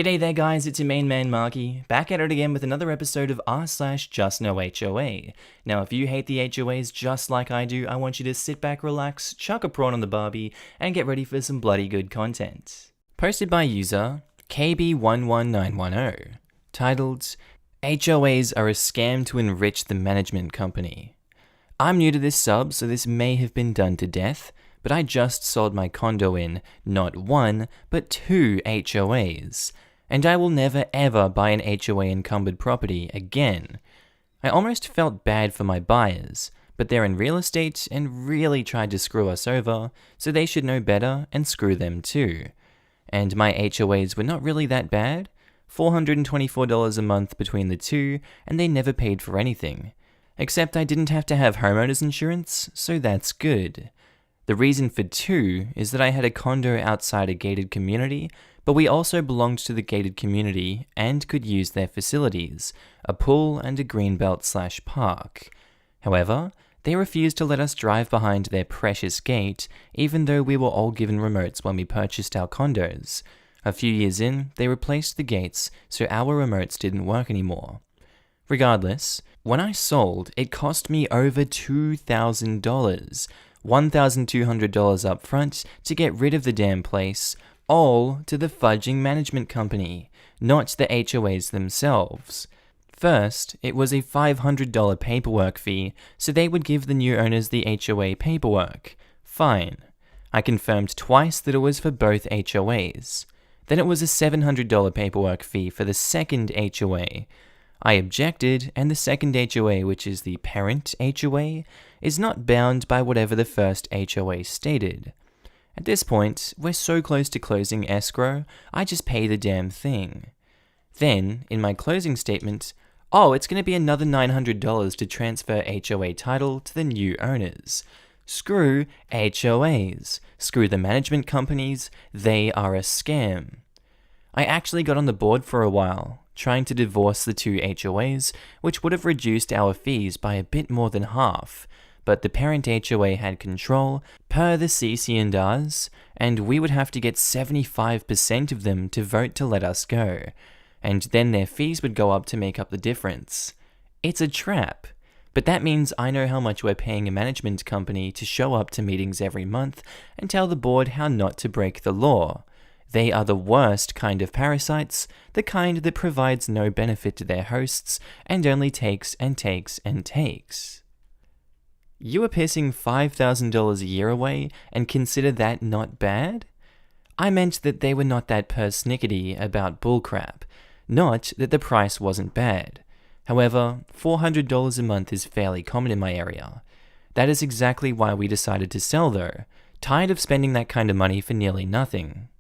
G'day there guys, it's your main man Markee, back at it again with another episode of r/JustnoHOA. Now if you hate the HOAs just like I do, I want you to sit back, relax, chuck a prawn on the barbie, and get ready for some bloody good content. Posted by user KB11910, titled, HOAs are a scam to enrich the management company. I'm new to this sub, so this may have been done to death, but I just sold my condo in not one, but two HOAs. And I will never ever buy an HOA encumbered property again. I almost felt bad for my buyers, but they're in real estate and really tried to screw us over, so they should know better and screw them too. And my HOAs were not really that bad, $424 a month between the two, and they never paid for anything. Except I didn't have to have homeowners insurance, so that's good. The reason for two is that I had a condo outside a gated community, but we also belonged to the gated community and could use their facilities, a pool and a greenbelt/park. However, they refused to let us drive behind their precious gate, even though we were all given remotes when we purchased our condos. A few years in, they replaced the gates, so our remotes didn't work anymore. Regardless, when I sold, it cost me over $2,000, $1,200 up front to get rid of the damn place, all to the fudging management company, not the HOAs themselves. First, it was a $500 paperwork fee, so they would give the new owners the HOA paperwork. Fine. I confirmed twice that it was for both HOAs. Then it was a $700 paperwork fee for the second HOA. I objected, and the second HOA, which is the parent HOA, is not bound by whatever the first HOA stated. At this point, we're so close to closing escrow, I just pay the damn thing. Then, in my closing statement, it's going to be another $900 to transfer HOA title to the new owners. Screw HOAs. Screw the management companies. They are a scam. I actually got on the board for a while, trying to divorce the two HOAs, which would have reduced our fees by a bit more than half. But the parent HOA had control, per the CC&Rs, and we would have to get 75% of them to vote to let us go, and then their fees would go up to make up the difference. It's a trap, but that means I know how much we're paying a management company to show up to meetings every month and tell the board how not to break the law. They are the worst kind of parasites, the kind that provides no benefit to their hosts and only takes and takes and takes. You are pissing $5,000 a year away and consider that not bad? I meant that they were not that persnickety about bullcrap, not that the price wasn't bad. However, $400 a month is fairly common in my area. That is exactly why we decided to sell though, tired of spending that kind of money for nearly nothing.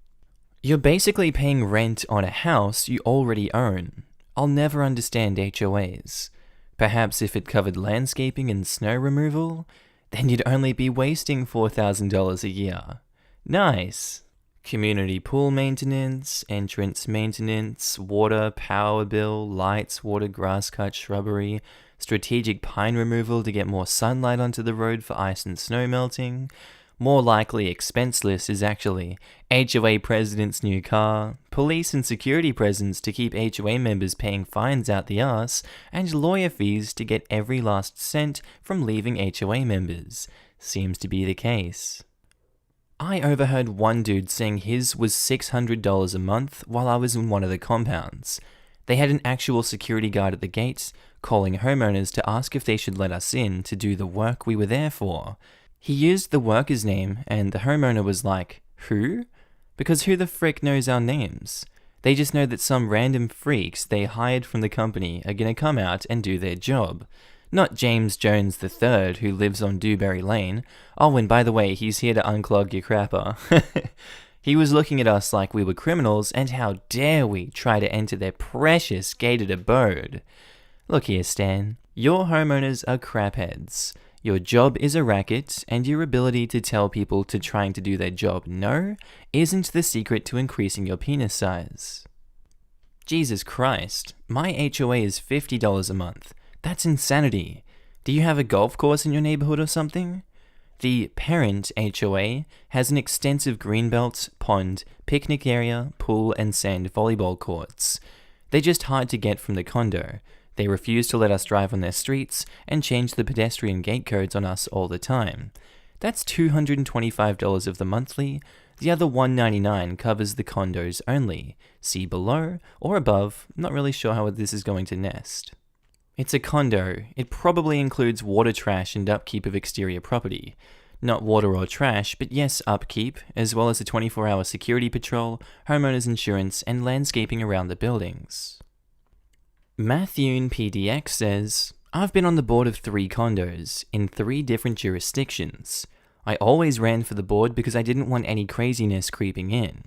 You're basically paying rent on a house you already own. I'll never understand HOAs. Perhaps if it covered landscaping and snow removal, then you'd only be wasting $4,000 a year. Nice! Community pool maintenance, entrance maintenance, water, power bill, lights, water, grass cut, shrubbery, strategic pine removal to get more sunlight onto the road for ice and snow melting. More likely expense list is actually HOA president's new car, police and security presence to keep HOA members paying fines out the arse, and lawyer fees to get every last cent from leaving HOA members. Seems to be the case. I overheard one dude saying his was $600 a month while I was in one of the compounds. They had an actual security guard at the gates, calling homeowners to ask if they should let us in to do the work we were there for. He used the worker's name, and the homeowner was like, who? Because who the frick knows our names? They just know that some random freaks they hired from the company are gonna come out and do their job. Not James Jones III, who lives on Dewberry Lane. Oh, and by the way, he's here to unclog your crapper. He was looking at us like we were criminals, and how dare we try to enter their precious gated abode. Look here, Stan. Your homeowners are crapheads. Your job is a racket, and your ability to tell people to trying to do their job no isn't the secret to increasing your penis size. Jesus Christ, my HOA is $50 a month. That's insanity. Do you have a golf course in your neighborhood or something? The parent HOA has an extensive greenbelt, pond, picnic area, pool and sand volleyball courts. They're just hard to get from the condo. They refuse to let us drive on their streets and change the pedestrian gate codes on us all the time. That's $225 of the monthly. The other $199 covers the condos only. See below or above. Not really sure how this is going to nest. It's a condo. It probably includes water, trash, and upkeep of exterior property. Not water or trash, but yes, upkeep, as well as a 24-hour security patrol, homeowners insurance, and landscaping around the buildings. Matthew PDX says, I've been on the board of 3 condos in 3 different jurisdictions. I always ran for the board because I didn't want any craziness creeping in.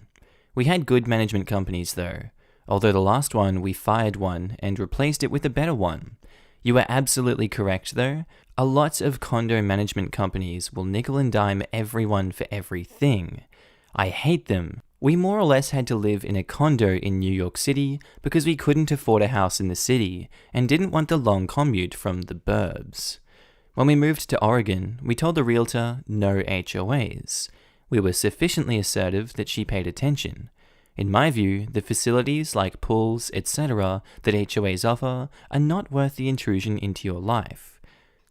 We had good management companies though, although the last one we fired one and replaced it with a better one. You are absolutely correct though. A lot of condo management companies will nickel and dime everyone for everything. I hate them. We more or less had to live in a condo in New York City because we couldn't afford a house in the city and didn't want the long commute from the burbs. When we moved to Oregon, we told the realtor no HOAs. We were sufficiently assertive that she paid attention. In my view, the facilities like pools, etc. that HOAs offer are not worth the intrusion into your life.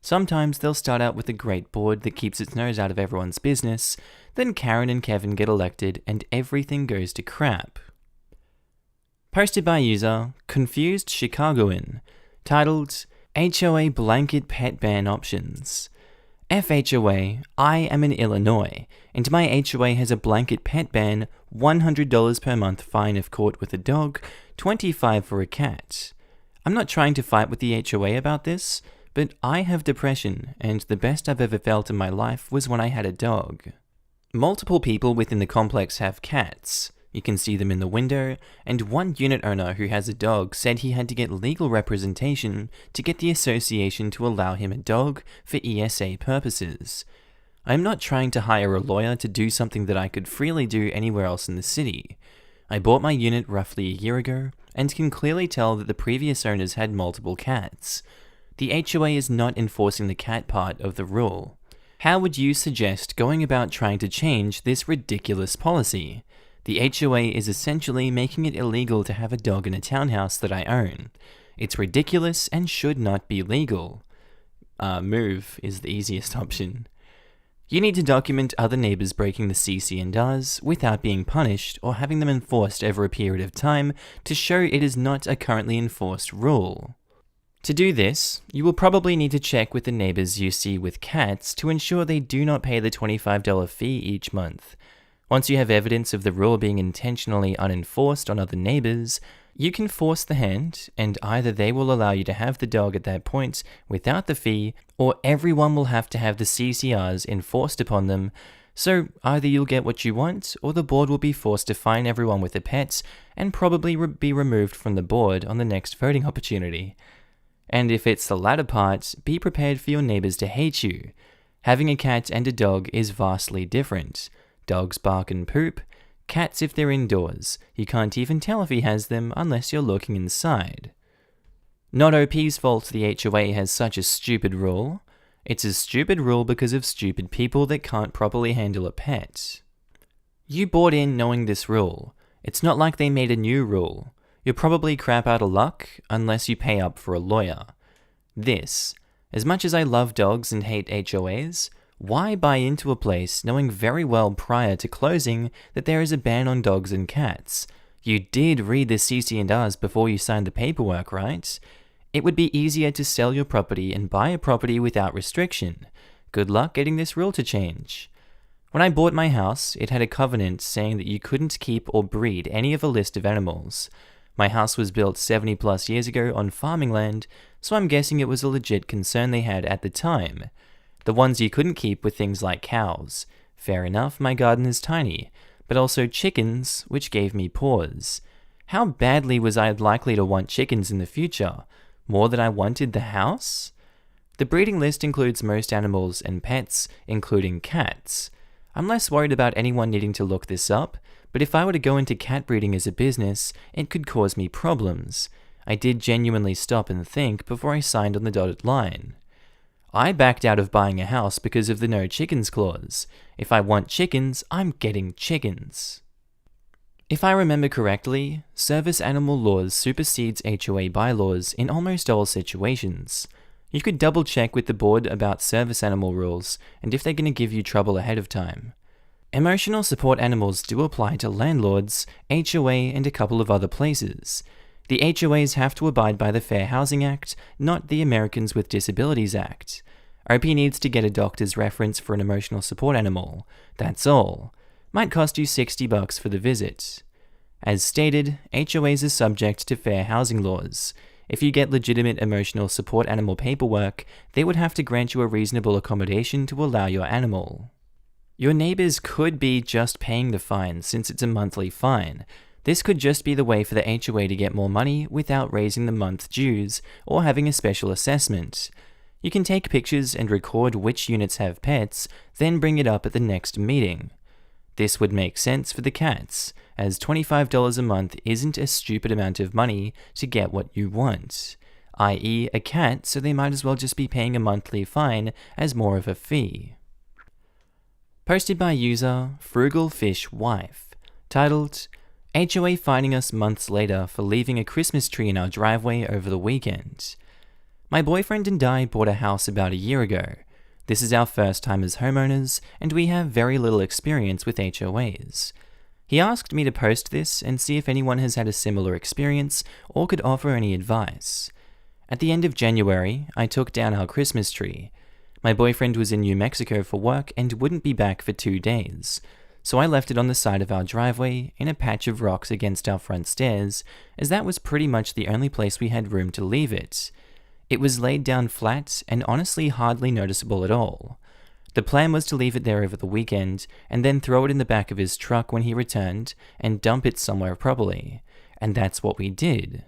Sometimes they'll start out with a great board that keeps its nose out of everyone's business, then Karen and Kevin get elected and everything goes to crap. Posted by user Confused Chicagoan, titled HOA Blanket Pet Ban Options. FHOA, I am in Illinois, and my HOA has a blanket pet ban, $100 per month fine if caught with a dog, $25 for a cat. I'm not trying to fight with the HOA about this, but I have depression, and the best I've ever felt in my life was when I had a dog. Multiple people within the complex have cats. You can see them in the window, and one unit owner who has a dog said he had to get legal representation to get the association to allow him a dog for ESA purposes. I am not trying to hire a lawyer to do something that I could freely do anywhere else in the city. I bought my unit roughly a year ago, and can clearly tell that the previous owners had multiple cats. The HOA is not enforcing the cat part of the rule. How would you suggest going about trying to change this ridiculous policy? The HOA is essentially making it illegal to have a dog in a townhouse that I own. It's ridiculous and should not be legal. Move is the easiest option. You need to document other neighbors breaking the CC&Rs without being punished or having them enforced over a period of time to show it is not a currently enforced rule. To do this, you will probably need to check with the neighbors you see with cats to ensure they do not pay the $25 fee each month. Once you have evidence of the rule being intentionally unenforced on other neighbors, you can force the hand, and either they will allow you to have the dog at that point without the fee, or everyone will have to have the CCRs enforced upon them, so either you'll get what you want, or the board will be forced to fine everyone with a pet, and probably be removed from the board on the next voting opportunity. And if it's the latter part, be prepared for your neighbors to hate you. Having a cat and a dog is vastly different. Dogs bark and poop. Cats if they're indoors. You can't even tell if he has them unless you're looking inside. Not OP's fault the HOA has such a stupid rule. It's a stupid rule because of stupid people that can't properly handle a pet. You bought in knowing this rule. It's not like they made a new rule. You're probably crap out of luck unless you pay up for a lawyer. As much as I love dogs and hate HOAs, why buy into a place knowing very well prior to closing that there is a ban on dogs and cats? You did read the CC&Rs before you signed the paperwork, right? It would be easier to sell your property and buy a property without restriction. Good luck getting this rule to change. When I bought my house, it had a covenant saying that you couldn't keep or breed any of a list of animals. My house was built 70 plus years ago on farming land, so I'm guessing it was a legit concern they had at the time. The ones you couldn't keep were things like cows. Fair enough, my garden is tiny, but also chickens, which gave me pause. How badly was I likely to want chickens in the future? More than I wanted the house? The breeding list includes most animals and pets, including cats. I'm less worried about anyone needing to look this up, but if I were to go into cat breeding as a business, it could cause me problems. I did genuinely stop and think before I signed on the dotted line. I backed out of buying a house because of the no chickens clause. If I want chickens, I'm getting chickens. If I remember correctly, service animal laws supersedes HOA bylaws in almost all situations. You could double check with the board about service animal rules and if they're going to give you trouble ahead of time. Emotional support animals do apply to landlords, HOA, and a couple of other places. The HOAs have to abide by the Fair Housing Act, not the Americans with Disabilities Act. OP needs to get a doctor's reference for an emotional support animal. That's all. Might cost you $60 for the visit. As stated, HOAs are subject to fair housing laws. If you get legitimate emotional support animal paperwork, they would have to grant you a reasonable accommodation to allow your animal. Your neighbors could be just paying the fine since it's a monthly fine. This could just be the way for the HOA to get more money without raising the month dues or having a special assessment. You can take pictures and record which units have pets, then bring it up at the next meeting. This would make sense for the cats, as $25 a month isn't a stupid amount of money to get what you want, i.e. a cat, so they might as well just be paying a monthly fine as more of a fee. Posted by user Frugal Fish Wife, titled, HOA fining us months later for leaving a Christmas tree in our driveway over the weekend. My boyfriend and I bought a house about a year ago. This is our first time as homeowners, and we have very little experience with HOAs. He asked me to post this and see if anyone has had a similar experience or could offer any advice. At the end of January, I took down our Christmas tree. My boyfriend was in New Mexico for work and wouldn't be back for 2 days, so I left it on the side of our driveway in a patch of rocks against our front stairs, as that was pretty much the only place we had room to leave it. It was laid down flat and honestly hardly noticeable at all. The plan was to leave it there over the weekend and then throw it in the back of his truck when he returned and dump it somewhere properly, and that's what we did.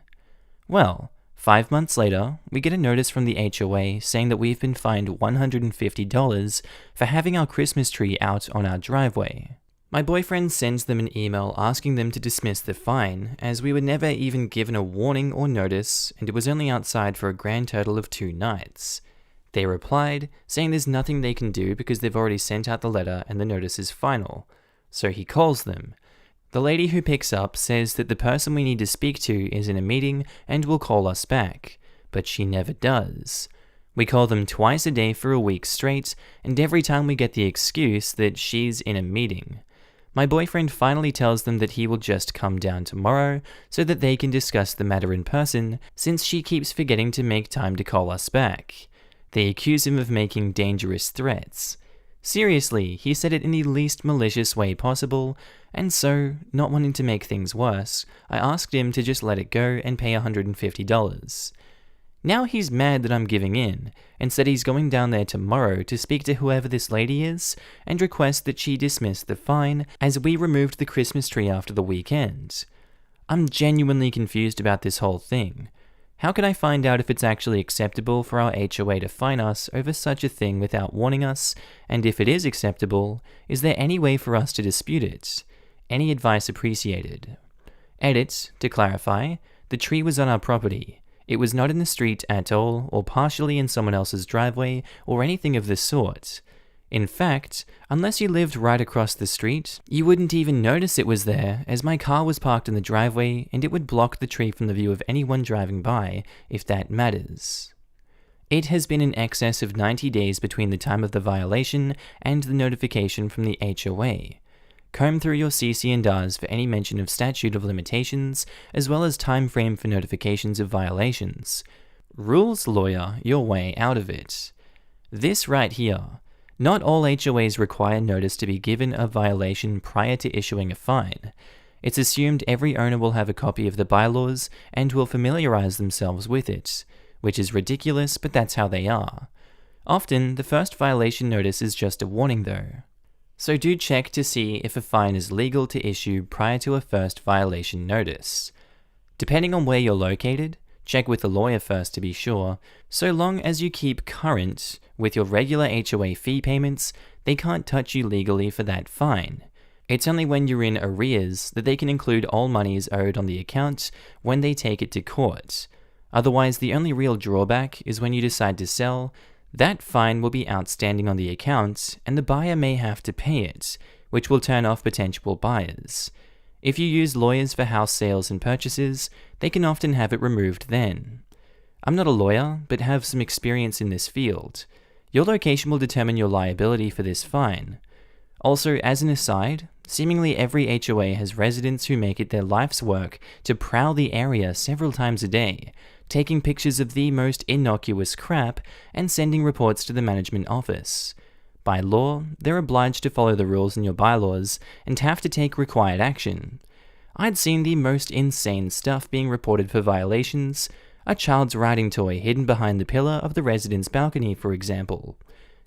Well, 5 months later, we get a notice from the HOA saying that we've been fined $150 for having our Christmas tree out on our driveway. My boyfriend sends them an email asking them to dismiss the fine, as we were never even given a warning or notice, and it was only outside for a grand total of 2 nights. They replied, saying there's nothing they can do because they've already sent out the letter and the notice is final. So he calls them. The lady who picks up says that the person we need to speak to is in a meeting and will call us back, but she never does. We call them twice a day for a week straight, and every time we get the excuse that she's in a meeting. My boyfriend finally tells them that he will just come down tomorrow so that they can discuss the matter in person, since she keeps forgetting to make time to call us back. They accuse him of making dangerous threats. Seriously, he said it in the least malicious way possible, and so, not wanting to make things worse, I asked him to just let it go and pay $150. Now he's mad that I'm giving in, and said he's going down there tomorrow to speak to whoever this lady is, and request that she dismiss the fine, as we removed the Christmas tree after the weekend. I'm genuinely confused about this whole thing. How can I find out if it's actually acceptable for our HOA to fine us over such a thing without warning us, and if it is acceptable, is there any way for us to dispute it? Any advice appreciated. Edit, to clarify, the tree was on our property. It was not in the street at all, or partially in someone else's driveway, or anything of the sort. In fact, unless you lived right across the street, you wouldn't even notice it was there, as my car was parked in the driveway, and it would block the tree from the view of anyone driving by, if that matters. It has been in excess of 90 days between the time of the violation and the notification from the HOA. Comb through your CC&Rs for any mention of statute of limitations, as well as time frame for notifications of violations. Rules lawyer your way out of it. This right here. Not all HOAs require notice to be given of violation prior to issuing a fine. It's assumed every owner will have a copy of the bylaws and will familiarize themselves with it, which is ridiculous, but that's how they are. Often, the first violation notice is just a warning though. So do check to see if a fine is legal to issue prior to a first violation notice. Depending on where you're located, check with a lawyer first to be sure. So long as you keep current with your regular HOA fee payments, they can't touch you legally for that fine. It's only when you're in arrears that they can include all monies owed on the account when they take it to court. Otherwise, the only real drawback is when you decide to sell, That fine will be outstanding on the account, and the buyer may have to pay it, which will turn off potential buyers. If you use lawyers for house sales and purchases, they can often have it removed then. I'm not a lawyer, but have some experience in this field. Your location will determine your liability for this fine. Also, as an aside, seemingly every HOA has residents who make it their life's work to prowl the area several times a day, taking pictures of the most innocuous crap and sending reports to the management office. By law, they're obliged to follow the rules in your bylaws and have to take required action. I'd seen the most insane stuff being reported for violations: a child's riding toy hidden behind the pillar of the resident's balcony, for example.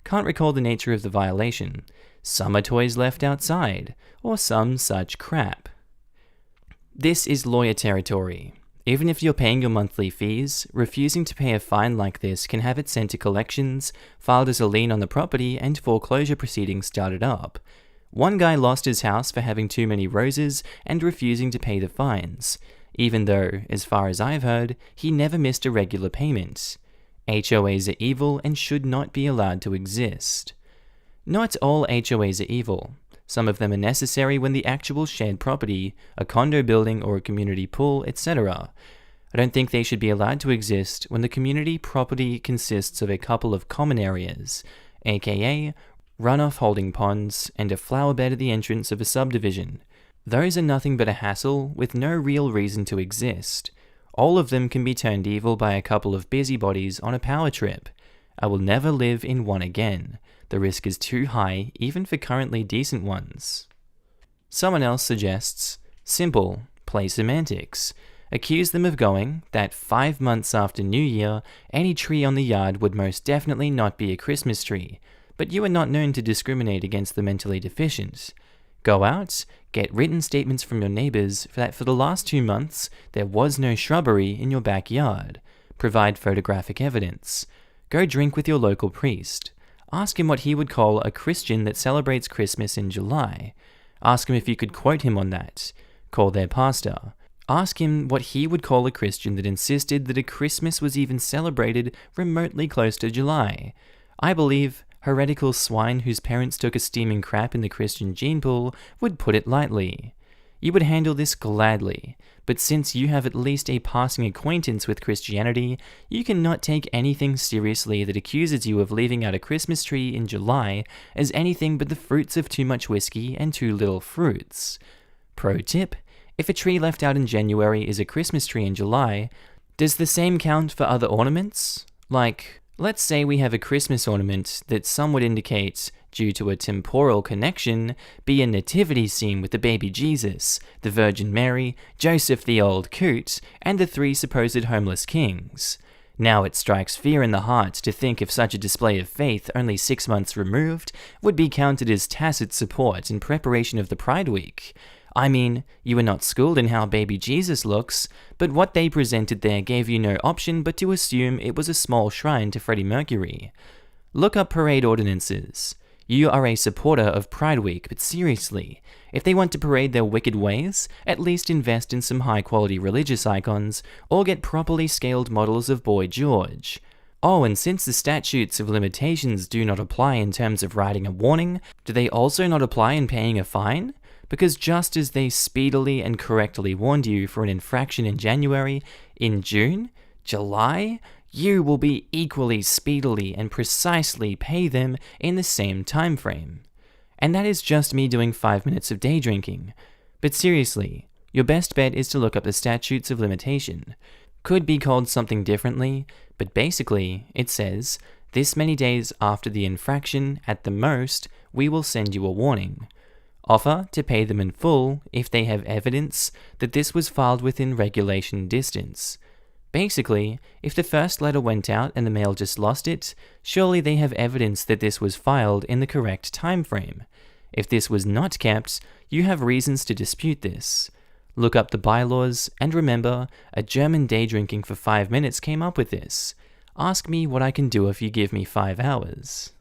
Can't recall the nature of the violation. Summer toys left outside, or some such crap. This is lawyer territory. Even if you're paying your monthly fees, refusing to pay a fine like this can have it sent to collections, filed as a lien on the property, and foreclosure proceedings started up. One guy lost his house for having too many roses and refusing to pay the fines, even though, as far as I've heard, he never missed a regular payment. HOAs are evil and should not be allowed to exist. Not all HOAs are evil. Some of them are necessary when the actual shared property, a condo building or a community pool, etc. I don't think they should be allowed to exist when the community property consists of a couple of common areas, aka runoff holding ponds and a flower bed at the entrance of a subdivision. Those are nothing but a hassle with no real reason to exist. All of them can be turned evil by a couple of busybodies on a power trip. I will never live in one again. The risk is too high, even for currently decent ones. Someone else suggests, simple, play semantics. Accuse them of going that 5 months after New Year, any tree on the yard would most definitely not be a Christmas tree, but you are not known to discriminate against the mentally deficient. Go out, get written statements from your neighbors that for the last 2 months there was no shrubbery in your backyard. Provide photographic evidence. Go drink with your local priest. Ask him what he would call a Christian that celebrates Christmas in July. Ask him if you could quote him on that. Call their pastor. Ask him what he would call a Christian that insisted that a Christmas was even celebrated remotely close to July. I believe heretical swine whose parents took a steaming crap in the Christian gene pool would put it lightly. You would handle this gladly, but since you have at least a passing acquaintance with Christianity, you cannot take anything seriously that accuses you of leaving out a Christmas tree in July as anything but the fruits of too much whiskey and too little fruits. Pro tip: if a tree left out in January is a Christmas tree in July, does the same count for other ornaments? Like, let's say we have a Christmas ornament that some would indicate, due to a temporal connection, be a nativity scene with the baby Jesus, the Virgin Mary, Joseph the old coot, and the 3 supposed homeless kings. Now it strikes fear in the heart to think if such a display of faith only 6 months removed would be counted as tacit support in preparation of the Pride Week. I mean, you were not schooled in how baby Jesus looks, but what they presented there gave you no option but to assume it was a small shrine to Freddie Mercury. Look up parade ordinances. You are a supporter of Pride Week, but seriously, if they want to parade their wicked ways, at least invest in some high-quality religious icons, or get properly scaled models of Boy George. Oh, and since the statutes of limitations do not apply in terms of writing a warning, do they also not apply in paying a fine? Because just as they speedily and correctly warned you for an infraction in January, in June, July, you will be equally speedily and precisely pay them in the same time frame. And that is just me doing 5 minutes of day drinking. But seriously, your best bet is to look up the statutes of limitation. Could be called something differently, but basically it says, this many days after the infraction, at the most, we will send you a warning. Offer to pay them in full if they have evidence that this was filed within regulation distance. Basically, if the first letter went out and the mail just lost it, surely they have evidence that this was filed in the correct time frame. If this was not kept, you have reasons to dispute this. Look up the bylaws, and remember, a German day drinking for 5 minutes came up with this. Ask me what I can do if you give me 5 hours.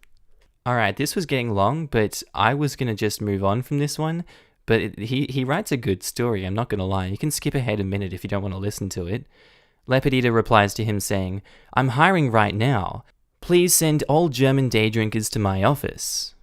Alright, this was getting long, but I was going to just move on from this one. But he writes a good story, I'm not going to lie. You can skip ahead a minute if you don't want to listen to it. Lepidita replies to him saying, I'm hiring right now. Please send all German day drinkers to my office.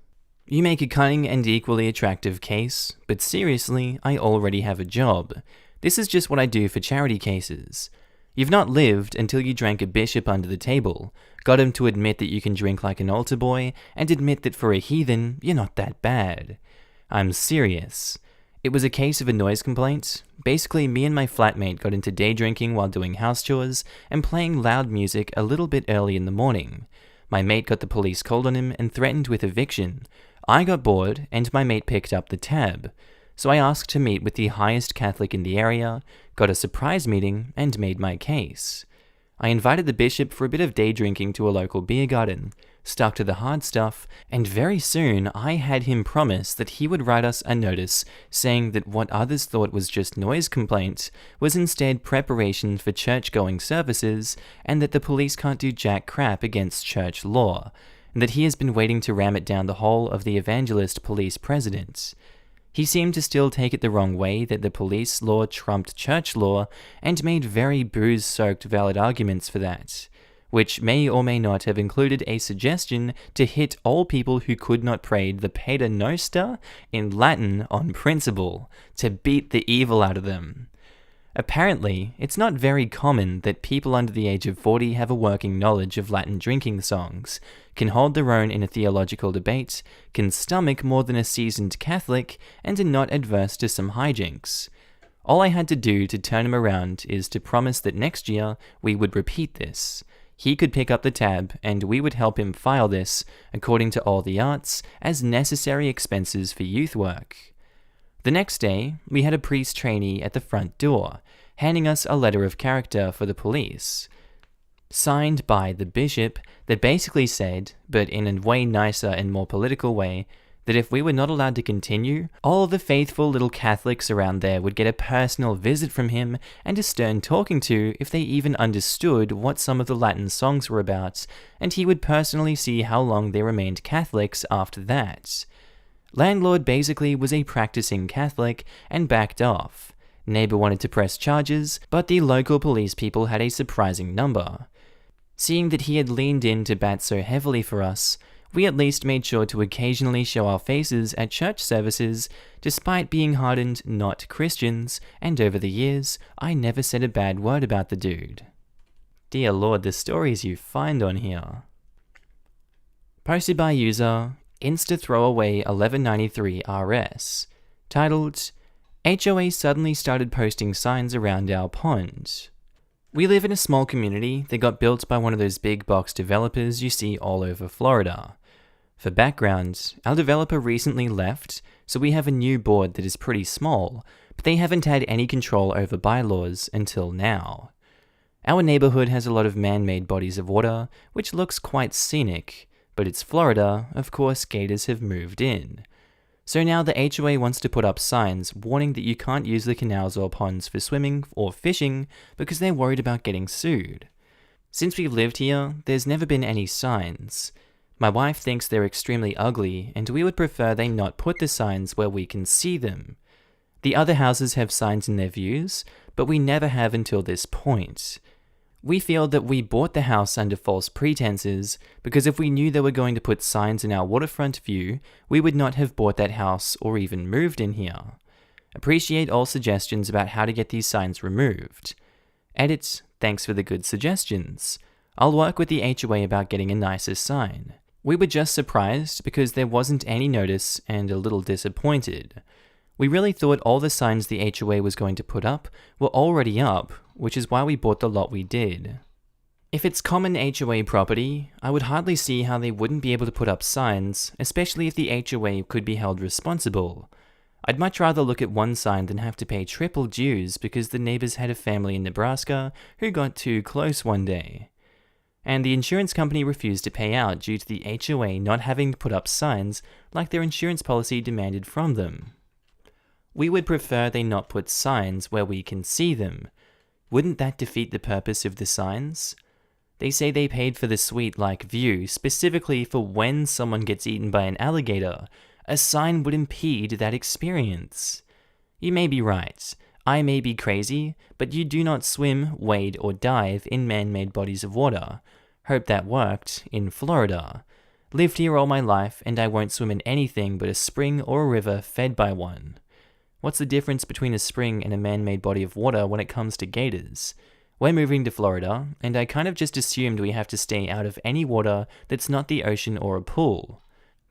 You make a cunning and equally attractive case, but seriously, I already have a job. This is just what I do for charity cases. You've not lived until you drank a bishop under the table, got him to admit that you can drink like an altar boy, and admit that for a heathen, you're not that bad. I'm serious. It was a case of a noise complaint. Basically, me and my flatmate got into day drinking while doing house chores and playing loud music a little bit early in the morning. My mate got the police called on him and threatened with eviction. I got bored, and my mate picked up the tab. So I asked to meet with the highest Catholic in the area, got a surprise meeting, and made my case. I invited the bishop for a bit of day drinking to a local beer garden, stuck to the hard stuff, and very soon I had him promise that he would write us a notice saying that what others thought was just noise complaints was instead preparation for church-going services, and that the police can't do jack crap against church law, and that he has been waiting to ram it down the hole of the evangelist police president. He seemed to still take it the wrong way that the police law trumped church law and made very booze-soaked valid arguments for that, which may or may not have included a suggestion to hit all people who could not pray the Pater Noster in Latin on principle, to beat the evil out of them. Apparently, it's not very common that people under the age of 40 have a working knowledge of Latin drinking songs, can hold their own in a theological debate, can stomach more than a seasoned Catholic, and are not adverse to some hijinks. All I had to do to turn him around is to promise that next year we would repeat this. He could pick up the tab, and we would help him file this, according to all the arts, as necessary expenses for youth work. The next day, we had a priest trainee at the front door, handing us a letter of character for the police, signed by the bishop, that basically said, but in a way nicer and more political way, that if we were not allowed to continue, all the faithful little Catholics around there would get a personal visit from him and a stern talking to if they even understood what some of the Latin songs were about, and he would personally see how long they remained Catholics after that. Landlord basically was a practicing Catholic and backed off. Neighbor wanted to press charges, but the local police people had a surprising number. Seeing that he had leaned in to bat so heavily for us, we at least made sure to occasionally show our faces at church services, despite being hardened not Christians, and over the years, I never said a bad word about the dude. Dear Lord, the stories you find on here. Posted by user Insta Throwaway 1193 RS, titled, HOA suddenly started posting signs around our pond. We live in a small community that got built by one of those big box developers you see all over Florida. For background, our developer recently left, so we have a new board that is pretty small, but they haven't had any control over bylaws until now. Our neighborhood has a lot of man-made bodies of water, which looks quite scenic, but it's Florida, of course Gators have moved in. So now the HOA wants to put up signs warning that you can't use the canals or ponds for swimming or fishing because they're worried about getting sued. Since we've lived here, there's never been any signs. My wife thinks they're extremely ugly, and we would prefer they not put the signs where we can see them. The other houses have signs in their views, but we never have until this point. We feel that we bought the house under false pretenses because if we knew they were going to put signs in our waterfront view, we would not have bought that house or even moved in here. Appreciate all suggestions about how to get these signs removed. Edit, thanks for the good suggestions. I'll work with the HOA about getting a nicer sign. We were just surprised because there wasn't any notice and a little disappointed. We really thought all the signs the HOA was going to put up were already up, which is why we bought the lot we did. If it's common HOA property, I would hardly see how they wouldn't be able to put up signs, especially if the HOA could be held responsible. I'd much rather look at one sign than have to pay triple dues because the neighbors had a family in Nebraska who got too close one day. And the insurance company refused to pay out due to the HOA not having to put up signs like their insurance policy demanded from them. We would prefer they not put signs where we can see them. Wouldn't that defeat the purpose of the signs? They say they paid for the suite-like view specifically for when someone gets eaten by an alligator. A sign would impede that experience. You may be right. I may be crazy, but you do not swim, wade, or dive in man-made bodies of water. Hope that worked in Florida. Lived here all my life, and I won't swim in anything but a spring or a river fed by one. What's the difference between a spring and a man-made body of water when it comes to gators? We're moving to Florida, and I kind of just assumed we have to stay out of any water that's not the ocean or a pool.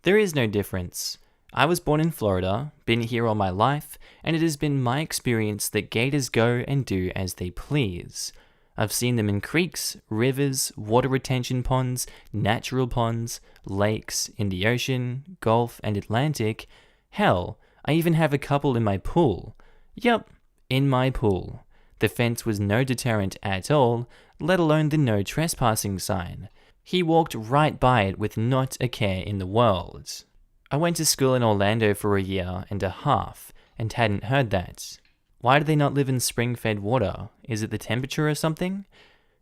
There is no difference. I was born in Florida, been here all my life, and it has been my experience that gators go and do as they please. I've seen them in creeks, rivers, water retention ponds, natural ponds, lakes, in the ocean, Gulf, and Atlantic. Hell, I even have a couple in my pool. Yup, in my pool. The fence was no deterrent at all, let alone the no trespassing sign. He walked right by it with not a care in the world. I went to school in Orlando for a year and a half, and hadn't heard that. Why do they not live in spring-fed water? Is it the temperature or something?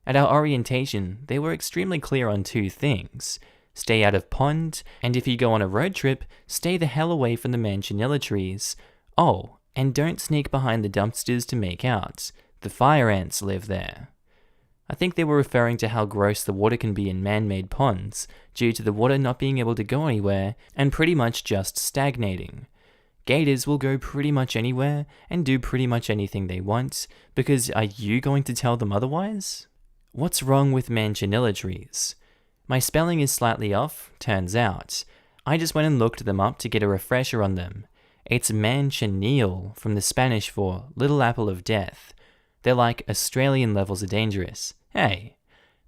At our orientation, they were extremely clear on two things. Stay out of pond, and if you go on a road trip, stay the hell away from the manzanilla trees. Oh, and don't sneak behind the dumpsters to make out. The fire ants live there. I think they were referring to how gross the water can be in man-made ponds, due to the water not being able to go anywhere, and pretty much just stagnating. Gators will go pretty much anywhere, and do pretty much anything they want, because are you going to tell them otherwise? What's wrong with manzanilla trees? My spelling is slightly off, turns out. I just went and looked them up to get a refresher on them. It's manchineel, from the Spanish for little apple of death. They're like Australian levels of dangerous. Hey,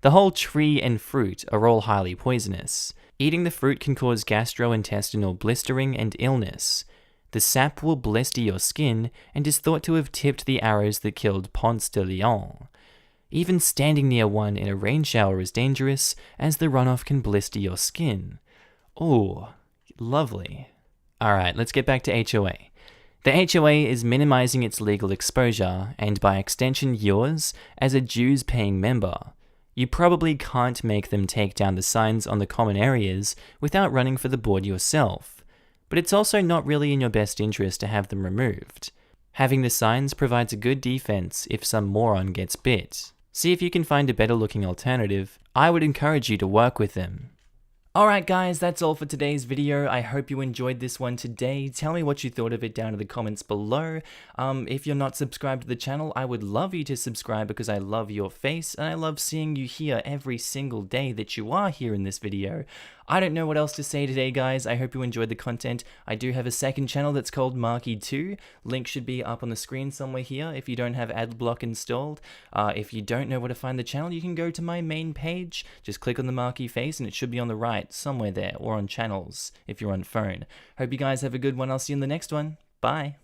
the whole tree and fruit are all highly poisonous. Eating the fruit can cause gastrointestinal blistering and illness. The sap will blister your skin and is thought to have tipped the arrows that killed Ponce de Leon. Even standing near one in a rain shower is dangerous, as the runoff can blister your skin. Ooh, lovely. Alright, let's get back to HOA. The HOA is minimizing its legal exposure, and by extension yours, as a dues-paying member. You probably can't make them take down the signs on the common areas without running for the board yourself. But it's also not really in your best interest to have them removed. Having the signs provides a good defense if some moron gets bit. See if you can find a better looking alternative. I would encourage you to work with them. Alright guys, that's all for today's video. I hope you enjoyed this one today. Tell me what you thought of it down in the comments below. If you're not subscribed to the channel, I would love you to subscribe because I love your face and I love seeing you here every single day that you are here in this video. I don't know what else to say today, guys. I hope you enjoyed the content. I do have a second channel that's called Markee 2. Link should be up on the screen somewhere here if you don't have adblock installed. If you don't know where to find the channel, you can go to my main page. Just click on the Markee face and it should be on the right, somewhere there, or on channels if you're on phone. Hope you guys have a good one. I'll see you in the next one. Bye.